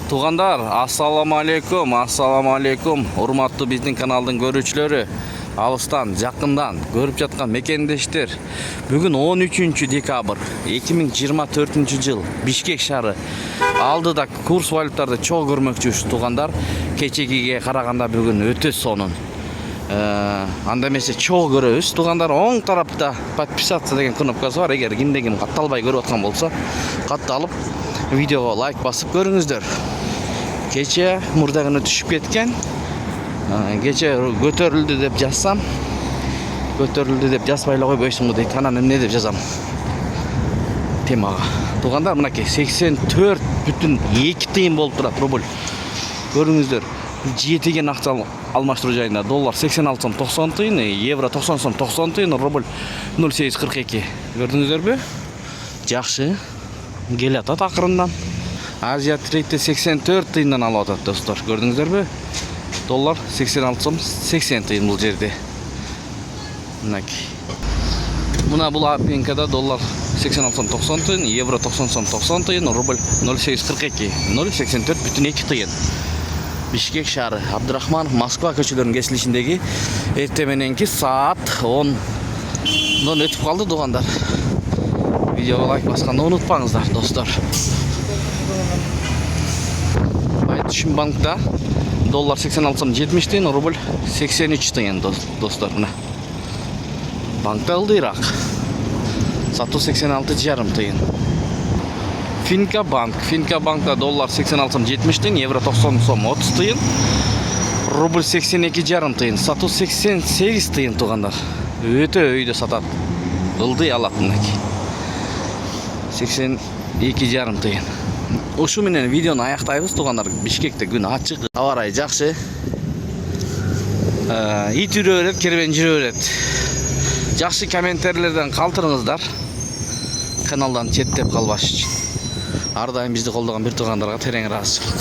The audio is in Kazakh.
Туғандар, ассаламу алейкум, урматтуу биздин каналдын көрүүчүлөрү, алыстан, жакындан көрүп жаткан мекендештер. Бүгүн 13 декабрь 2024 жыл, Бишкек шаары. Алдыда курс валюталарды чоо көрмөкчүбүз туғандар. Кечегиге караганда бүгүн өтө сонун. Анда эмесе чоо көрөбүз туғандар. Оң тарапта подписаться деген кнопкасы бар. Эгер кимде ким катталбай көрүп аткан болсо, катталып видеого лайк басып көрүңүздөр. Кече мурда күнү түшүп кеткен. Кече көтөрүлдү деп жазсам, көтөрүлдү деп жазбай эле койбойсуңбу дейт. Анан эмне деп жазам? Темага. Туғандар, мынакей 84,2 тыйын болуп турат рубль. Көрүңүздөр. Жетиген акча алмаштыруу жайында доллар 86 сом 90 тыйын, евро 90 сом 90 тыйын, рубль 0,842. Көрдүңүздөрбү? Жакшы. Келатат акырындан. Азия трейдте 84 тыйындан алып атат достор. Көрдүңүздөрбү? Доллар 86 сом 80 тыйын бул жерде. Мынакей. Мына бул апенкада доллар 86 сом 90 тыйын, евро 90 сом 90 тыйын, рубль 0,842, 0,84,2 тыйын. Бишкек шаары, Абдрахманов, Москва көчөлөрүнүн кесилишиндеги эртең мененки саат 10-дон өтүп калды туғандар. Видеого лайк басканды унутпаңыздар достор. Айтышым банкта доллар 86 сом 70 тыйын, рубль 83 тыйын достор. Банкта ылдыйраак. Сатуу 86,5 тыйын. Финка банкта доллар 86 сом 70 тыйын, евро 90 сом 30 тыйын, рубль 82,5 тыйын, сатуу 88 тыйын туғандар. Өтө өйдө сатат. Ылдый алат мынакей. 82,5 тыйын. Ушу менен видеону аяктайбыз туғандар. Бишкекте күн ачык, аба ырайы жакшы. Ит үрө берет, кербен жүрө берет. Жакшы комментарийлерден калтырыңыздар. Каналдан четтеп калбаш үчүн. Ар дайым бизди колдогон бир туугандарга терең ыраазычылык.